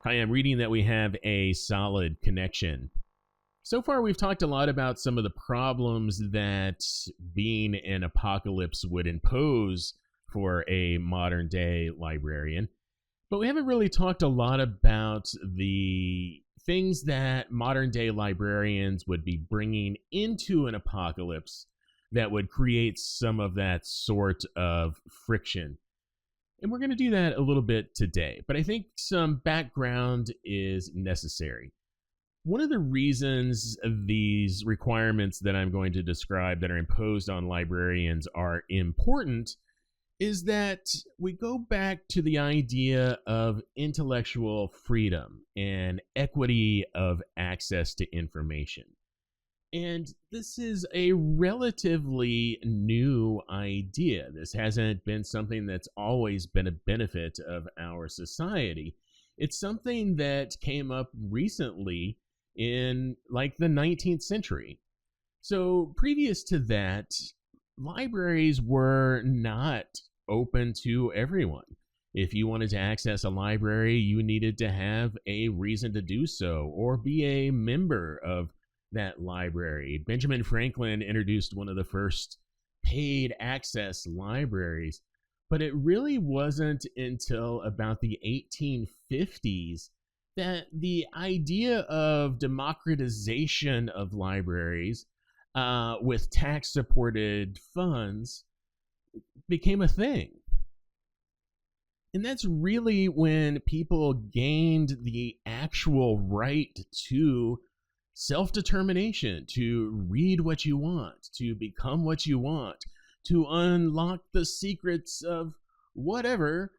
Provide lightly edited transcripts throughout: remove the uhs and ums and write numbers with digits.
Hi, I'm reading that we have a solid connection. So far, we've talked a lot about some of the problems that being an apocalypse would impose for a modern day librarian, but we haven't really talked a lot about the things that modern day librarians would be bringing into an apocalypse that would create some of that sort of friction. And we're going to do that a little bit today, but I think some background is necessary. One of the reasons these requirements that I'm going to describe that are imposed on librarians are important is that we go back to the idea of intellectual freedom and equity of access to information. And this is a relatively new idea. This hasn't been something that's always been a benefit of our society. It's something that came up recently in like the 19th century. So previous to that, libraries were not open to everyone. If you wanted to access a library, you needed to have a reason to do so or be a member of that library. Benjamin Franklin introduced one of the first paid access libraries, but it really wasn't until about the 1850s that the idea of democratization of libraries with tax-supported funds became a thing. And that's really when people gained the actual right to self-determination, to read what you want, to become what you want, to unlock the secrets of whatever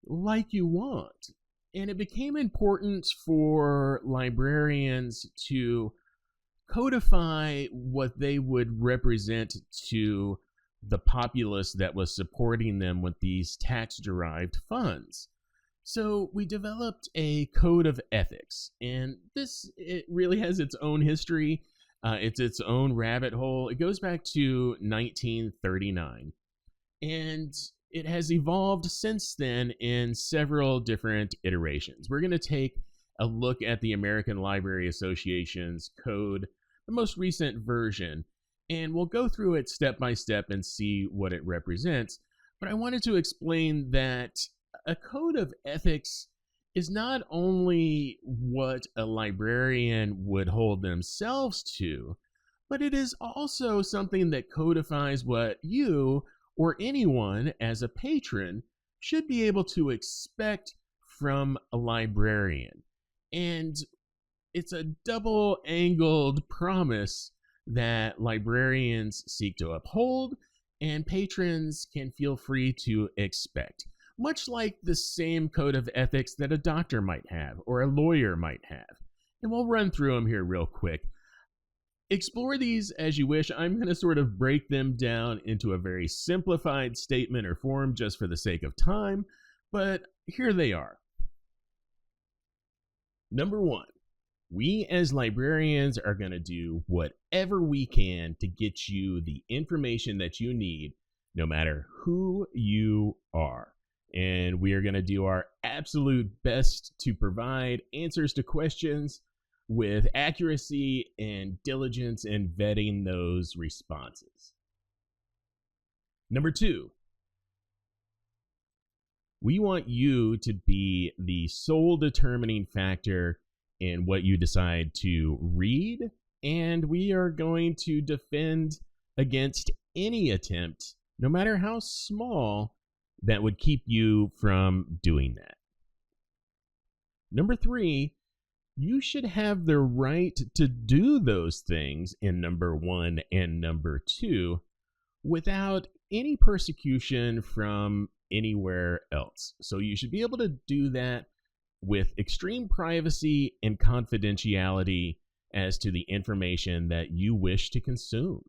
like you want. And it became important for librarians to codify what they would represent to the populace that was supporting them with these tax-derived funds. So we developed a code of ethics, and it really has its own history. It's its own rabbit hole. It goes back to 1939, and it has evolved since then in several different iterations. We're going to take a look at the American Library Association's code, the most recent version, and we'll go through it step by step and see what it represents. But I wanted to explain that a code of ethics is not only what a librarian would hold themselves to, but it is also something that codifies what you or anyone as a patron should be able to expect from a librarian. And it's a double-angled promise that librarians seek to uphold and patrons can feel free to expect. Much like the same code of ethics that a doctor might have or a lawyer might have. And we'll run through them here real quick. Explore these as you wish. I'm going to sort of break them down into a very simplified statement or form just for the sake of time, but here they are. Number one, we as librarians are going to do whatever we can to get you the information that you need, no matter who you are. And we are going to do our absolute best to provide answers to questions with accuracy and diligence in vetting those responses. Number two, we want you to be the sole determining factor in what you decide to read, and we are going to defend against any attempt, no matter how small, that would keep you from doing that. Number three, you should have the right to do those things in number one and number two without any persecution from anywhere else. So you should be able to do that with extreme privacy and confidentiality as to the information that you wish to consume.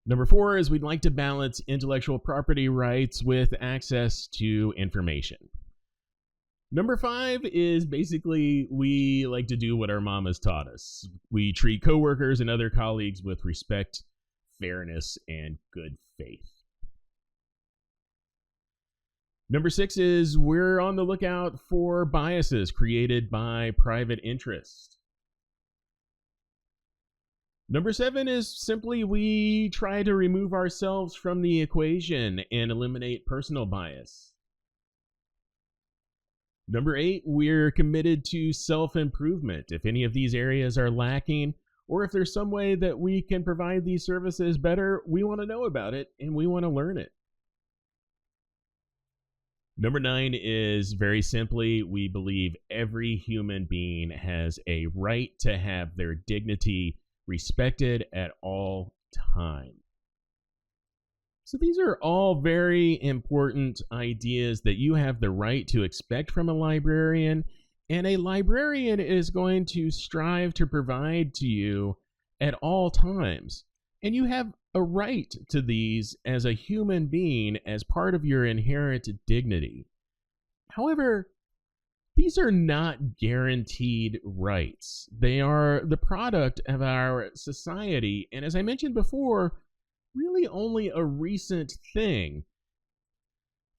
Number four is we'd like to balance intellectual property rights with access to information. Number five is basically we like to do what our mamas taught us. We treat coworkers and other colleagues with respect, fairness, and good faith. Number 6 is we're on the lookout for biases created by private interest. Number 7 is simply we try to remove ourselves from the equation and eliminate personal bias. Number 8, we're committed to self-improvement. If any of these areas are lacking, or if there's some way that we can provide these services better, we want to know about it and we want to learn it. Number 9 is very simply, we believe every human being has a right to have their dignity respected at all times. So these are all very important ideas that you have the right to expect from a librarian, and a librarian is going to strive to provide to you at all times. And you have a right to these as a human being as part of your inherent dignity. However, these are not guaranteed rights. They are the product of our society, and as I mentioned before, really only a recent thing.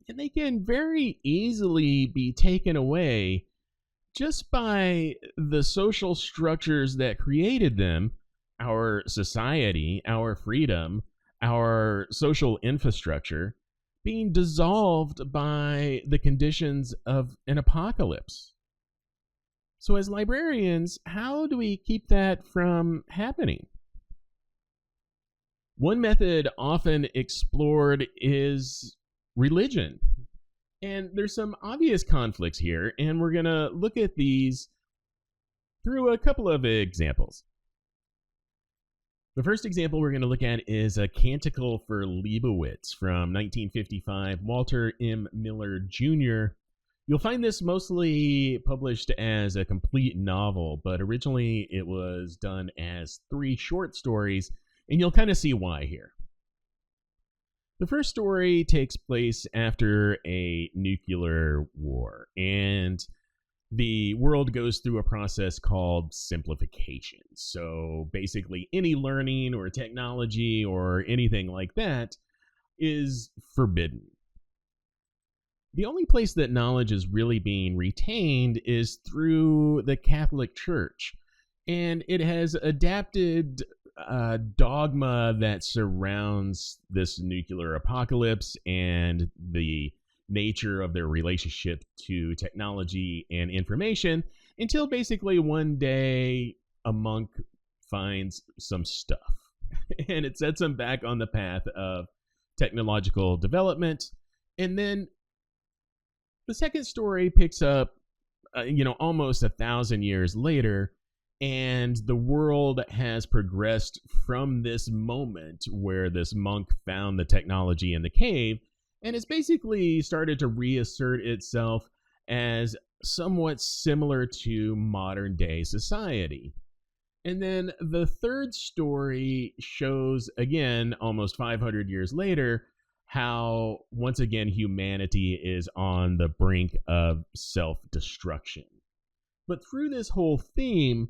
And they can very easily be taken away just by the social structures that created them, our society, our freedom, our social infrastructure, being dissolved by the conditions of an apocalypse. So as librarians, how do we keep that from happening? One method often explored is religion. And there's some obvious conflicts here, and we're going to look at these through a couple of examples. The first example we're going to look at is a Canticle for Leibowitz from 1955, Walter M. Miller Jr. You'll find this mostly published as a complete novel, but originally it was done as 3 short stories, and you'll kind of see why here. The first story takes place after a nuclear war, and the world goes through a process called simplification. So basically, any learning or technology or anything like that is forbidden. The only place that knowledge is really being retained is through the Catholic Church, and it has adapted dogma that surrounds this nuclear apocalypse and the nature of their relationship to technology and information until basically one day a monk finds some stuff and it sets him back on the path of technological development. And then the second story picks up almost 1,000 years later, and the world has progressed from this moment where this monk found the technology in the cave, and it's basically started to reassert itself as somewhat similar to modern day society. And then the third story shows, again, almost 500 years later, how once again humanity is on the brink of self-destruction. But through this whole theme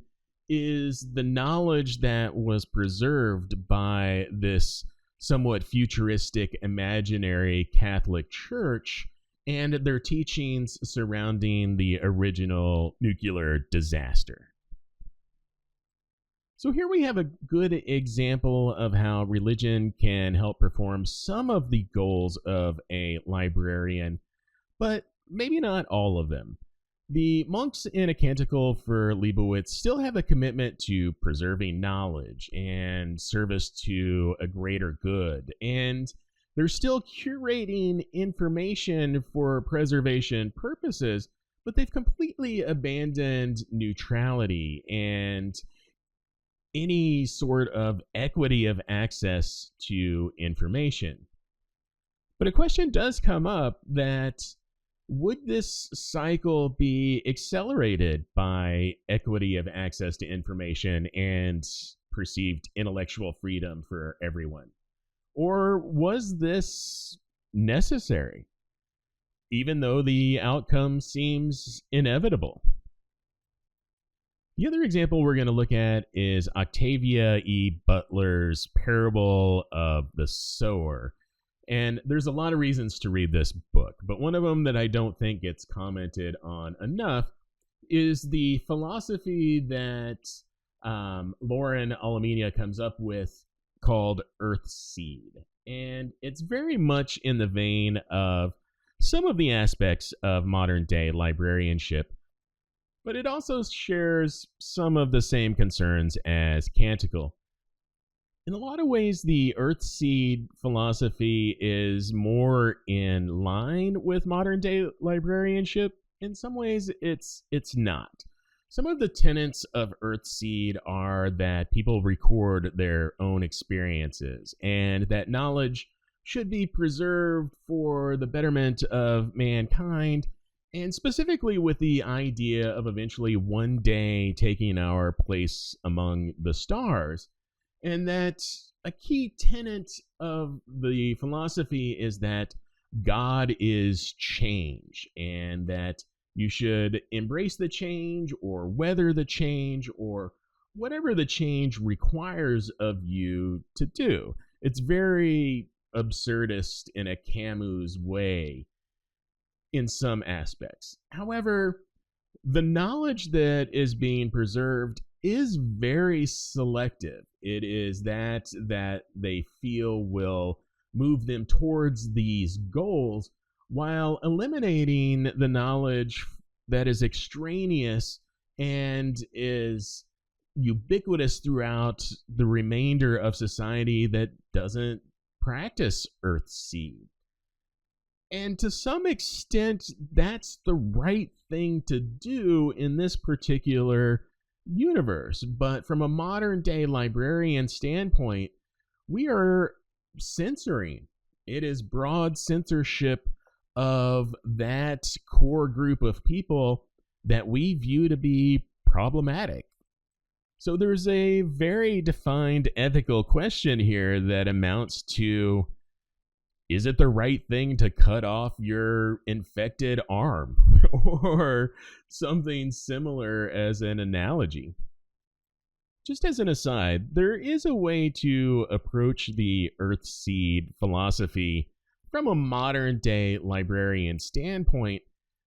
is the knowledge that was preserved by this somewhat futuristic, imaginary Catholic Church and their teachings surrounding the original nuclear disaster. So here we have a good example of how religion can help perform some of the goals of a librarian, but maybe not all of them. The monks in A Canticle for Leibowitz still have a commitment to preserving knowledge and service to a greater good, and they're still curating information for preservation purposes, but they've completely abandoned neutrality and any sort of equity of access to information. But a question does come up that would this cycle be accelerated by equity of access to information and perceived intellectual freedom for everyone? Or was this necessary, even though the outcome seems inevitable? The other example we're going to look at is Octavia E. Butler's Parable of the Sower. And there's a lot of reasons to read this book, but one of them that I don't think gets commented on enough is the philosophy that Lauren Alameda comes up with called Earthseed. And it's very much in the vein of some of the aspects of modern day librarianship, but it also shares some of the same concerns as Canticle. In a lot of ways, the Earthseed philosophy is more in line with modern day librarianship. In some ways, it's not. Some of the tenets of Earthseed are that people record their own experiences and that knowledge should be preserved for the betterment of mankind, and specifically with the idea of eventually one day taking our place among the stars. And that a key tenet of the philosophy is that God is change, and that you should embrace the change or weather the change or whatever the change requires of you to do. It's very absurdist in a Camus way in some aspects. However, the knowledge that is being preserved is very selective. It is that they feel will move them towards these goals, while eliminating the knowledge that is extraneous and is ubiquitous throughout the remainder of society that doesn't practice Earthseed. And to some extent, that's the right thing to do in this particular universe. But from a modern day librarian standpoint, we are censoring. It is broad censorship of that core group of people that we view to be problematic. So there's a very defined ethical question here that amounts to, is it the right thing to cut off your infected arm? Or something similar as an analogy. Just as an aside, there is a way to approach the Earthseed philosophy from a modern day librarian standpoint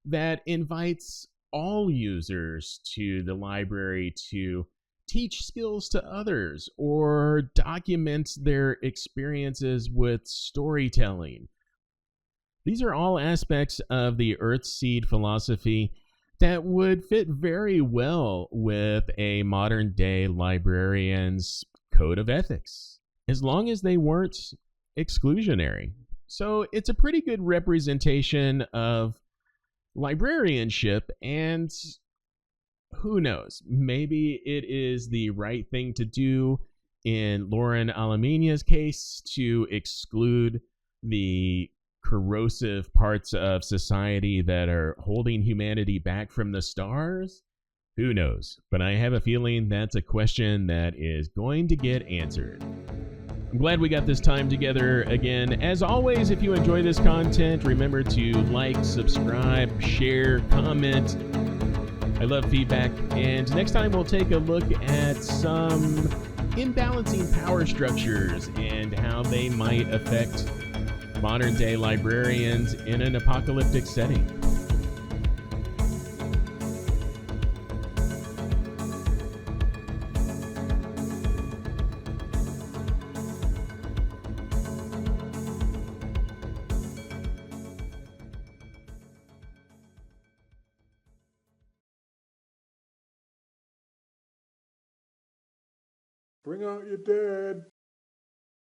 that invites all users to the library to teach skills to others or document their experiences with storytelling. These are all aspects of the Earthseed philosophy that would fit very well with a modern day librarian's code of ethics, as long as they weren't exclusionary. So it's a pretty good representation of librarianship, and who knows, maybe it is the right thing to do in Lauren Alamina's case to exclude the corrosive parts of society that are holding humanity back from the stars. Who knows? But I have a feeling that's a question that is going to get answered. I'm glad we got this time together again. As always, if you enjoy this content, remember to like, subscribe, share, comment. I love feedback. And next time we'll take a look at some imbalancing power structures and how they might affect modern day librarians in an apocalyptic setting. Bring out your dad.